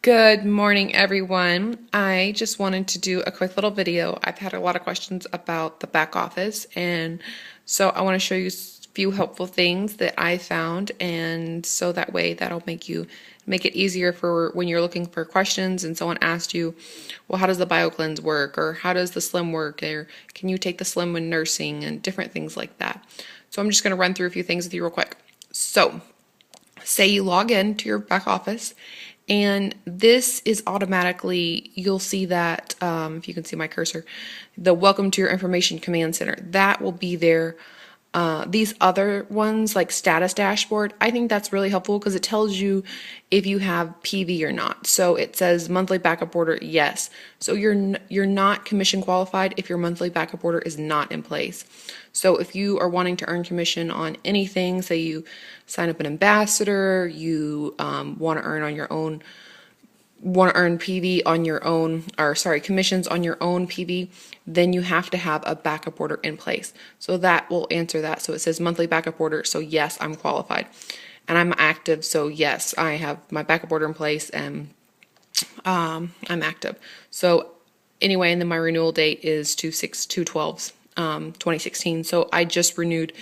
Good morning, everyone. I just wanted to do a quick little video. I've had a lot of questions about the back office, and so I want to show you a few helpful things that I found, and so that way that'll make it easier for when you're looking for questions and someone asked you, well, how does the BioCleanse work, or how does the Slim work, or can you take the Slim when nursing, and different things like that. So I'm just going to run through a few things with you real quick. So say you log in to your back office, and this is automatically, you'll see that, if you can see my cursor, the welcome to your information command center, that will be there. These other ones like status dashboard, I think that's really helpful because it tells you if you have PV or not. So it says monthly backup order, yes. So you're not commission qualified if your monthly backup order is not in place. So if you are wanting to earn commission on anything, say you sign up an ambassador, you want to earn on your own, want to earn PV on your own, or sorry, commissions on your own PV, then you have to have a backup order in place. So that will answer that. So it says monthly backup order. So yes, I'm qualified and I'm active. So yes, I have my backup order in place and I'm active. So anyway, and then my renewal date is 2/6/2/12, 2016. So I just renewed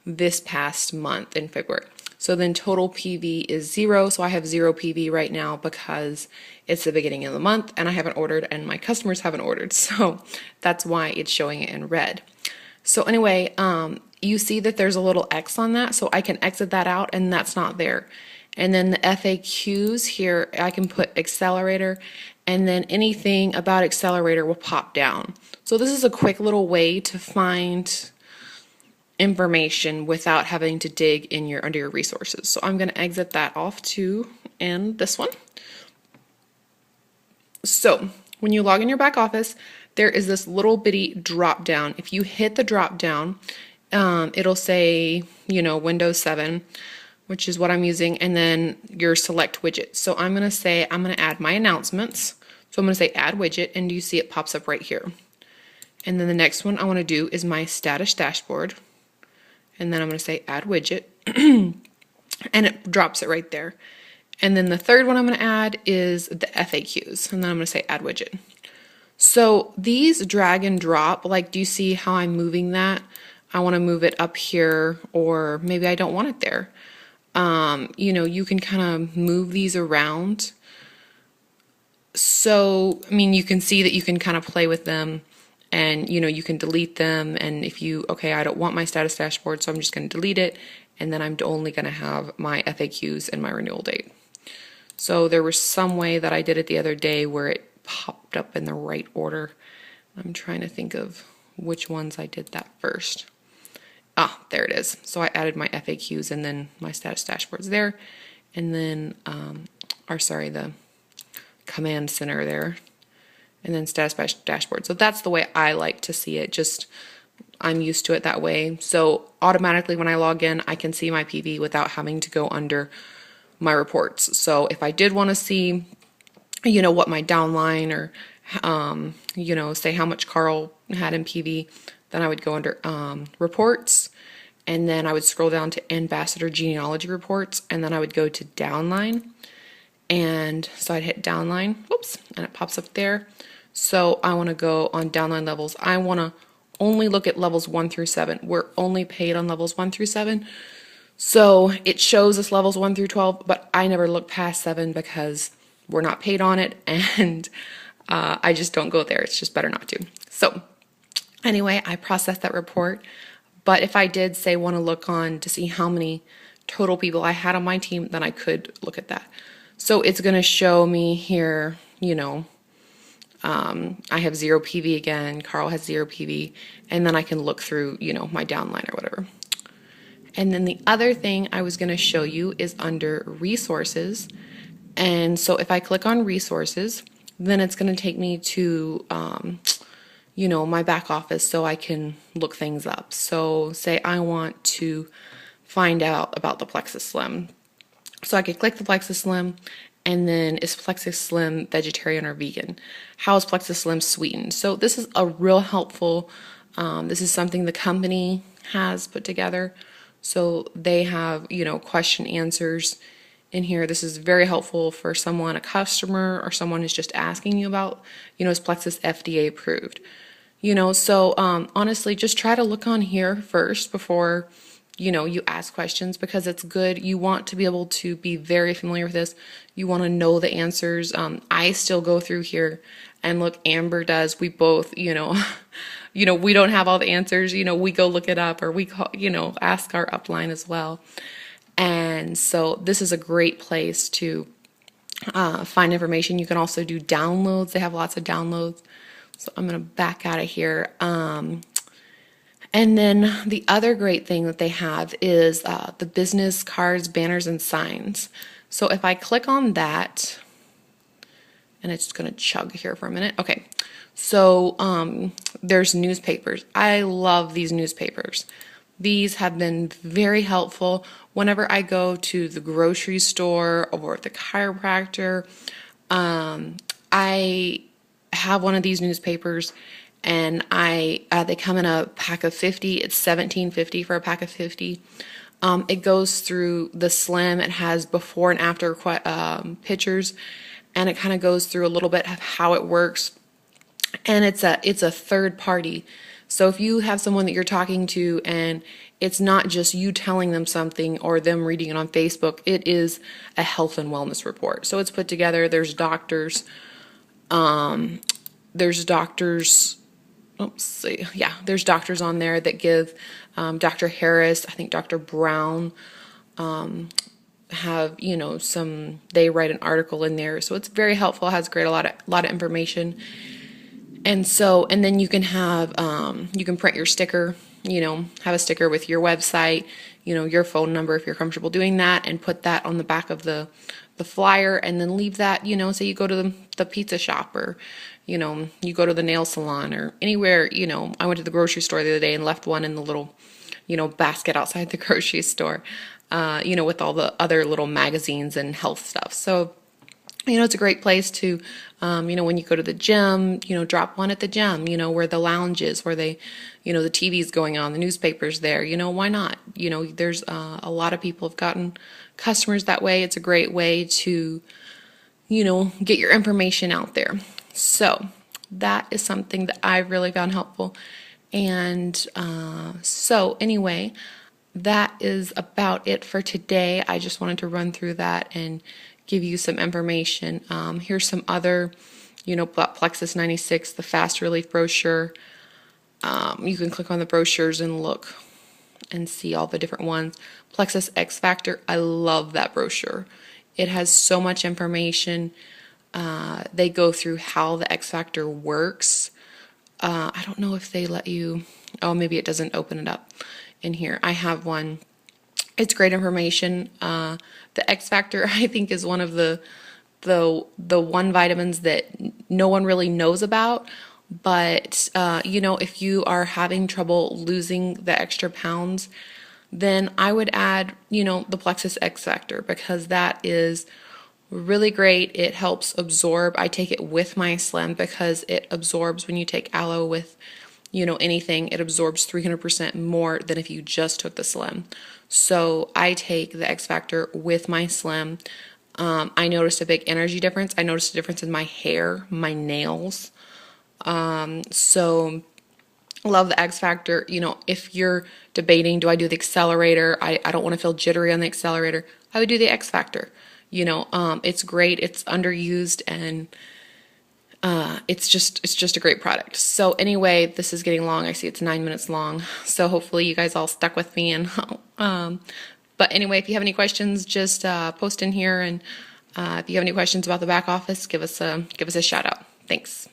this past month in February. So then total PV is 0. So I have 0 PV right now because it's the beginning of the month and I haven't ordered and my customers haven't ordered. So that's why it's showing it in red. So anyway, you see that there's a little X on that. So I can exit that out and that's not there. And then the FAQs here, I can put accelerator, and then anything about accelerator will pop down. So this is a quick little way to find information without having to dig in your under your resources. So I'm going to exit that off too, and this one. So when you log in your back office, there is this little bitty drop down. If you hit the drop down, it'll say, Windows 7, which is what I'm using, and then your select widget. So I'm going to say, I'm going to add my announcements. So I'm going to say add widget, and you see it pops up right here. And then the next one I want to do is my status dashboard. And then I'm going to say add widget, and it drops it right there. And then the third one I'm going to add is the FAQs, and then I'm going to say add widget. So these drag and drop, like, do you see how I'm moving that? I want to move it up here, or maybe I don't want it there. You can kind of move these around. So, I mean, you can see that you can kind of play with them. And you can delete them, and if I don't want my status dashboard, so I'm just going to delete it, and then I'm only going to have my FAQs and my renewal date. So there was some way that I did it the other day where it popped up in the right order. I'm trying to think of which ones I did that first. There it is. So I added my FAQs and then my status dashboards there, and then the command center there, and then status dashboard. So that's the way I like to see it. Just, I'm used to it that way. So automatically when I log in, I can see my PV without having to go under my reports. So if I did want to see, what my downline or, say how much Carl had in PV, then I would go under reports, and then I would scroll down to ambassador genealogy reports, and then I would go to downline. And so I'd hit downline, whoops, and it pops up there. So I want to go on downline levels. I want to only look at levels 1 through 7. We're only paid on levels 1 through 7. So it shows us levels 1 through 12, but I never look past 7 because we're not paid on it, and I just don't go there. It's just better not to. So anyway, I processed that report. But if I did say want to look on to see how many total people I had on my team, then I could look at that. So it's going to show me here, I have 0 PV again, Carl has 0 PV, and then I can look through, my downline or whatever. And then the other thing I was going to show you is under resources. And so if I click on resources, then it's going to take me to, my back office so I can look things up. So say I want to find out about the Plexus Slim. So I could click the Plexus Slim, and then is Plexus Slim vegetarian or vegan? How is Plexus Slim sweetened? So this is a real helpful, this is something the company has put together. So they have, question answers in here. This is very helpful for someone, a customer, or someone who's just asking you about, is Plexus FDA approved? So honestly, just try to look on here first before, you ask questions, because it's good. You want to be able to be very familiar with this. You want to know the answers. I still go through here and look. Amber does. We both, we don't have all the answers. We go look it up, or we call, ask our upline as well. And so this is a great place to find information. You can also do downloads. They have lots of downloads. So I'm going to back out of here. And then the other great thing that they have is the business cards, banners, and signs. So if I click on that, and it's going to chug here for a minute. Okay, so there's newspapers. I love these newspapers. These have been very helpful whenever I go to the grocery store or the chiropractor. I have one of these newspapers, and they come in a pack of 50. It's $17.50 for a pack of 50. It goes through the slim. It has before and after pictures, and it kind of goes through a little bit of how it works. And it's a third party. So if you have someone that you're talking to and it's not just you telling them something or them reading it on Facebook, it is a health and wellness report. So it's put together. There's doctors. There's doctors on there that give, Dr. Harris, I think Dr. Brown, have, they write an article in there. So it's very helpful, has a lot of information. And then you can have, you can print your sticker, have a sticker with your website, your phone number if you're comfortable doing that, and put that on the back of the flyer, and then leave that, say you go to the pizza shop, or, you go to the nail salon, or anywhere. I went to the grocery store the other day and left one in the little, basket outside the grocery store, with all the other little magazines and health stuff. So, it's a great place to, when you go to the gym, drop one at the gym, where the lounge is, where they, the TV's going on, the newspaper's there, why not? There's a lot of people have gotten customers that way. It's a great way to, get your information out there. So that is something that I've really found helpful. And so anyway, that is about it for today. I just wanted to run through that and give you some information. Here's some other, Plexus 96, the Fast Relief brochure. You can click on the brochures and look and see all the different ones. Plexus X Factor, I love that brochure. It has so much information. They go through how the X Factor works. I don't know if they let you, maybe it doesn't open it up in here. I have one. It's great information. The X Factor, I think, is one of the one vitamins that no one really knows about. But if you are having trouble losing the extra pounds, then I would add, the Plexus X Factor, because that is really great. It helps absorb. I take it with my Slim because it absorbs when you take aloe with, anything. It absorbs 300% more than if you just took the Slim. So I take the X Factor with my Slim. I noticed a big energy difference. I noticed a difference in my hair, my nails. So love the X Factor. If you're debating, do I do the accelerator? I don't want to feel jittery on the accelerator. I would do the X Factor. It's great. It's underused, and it's just a great product. So anyway, this is getting long. I see it's 9 minutes long. So hopefully you guys all stuck with me. And but anyway, if you have any questions, just post in here. And if you have any questions about the back office, give us a shout out. Thanks.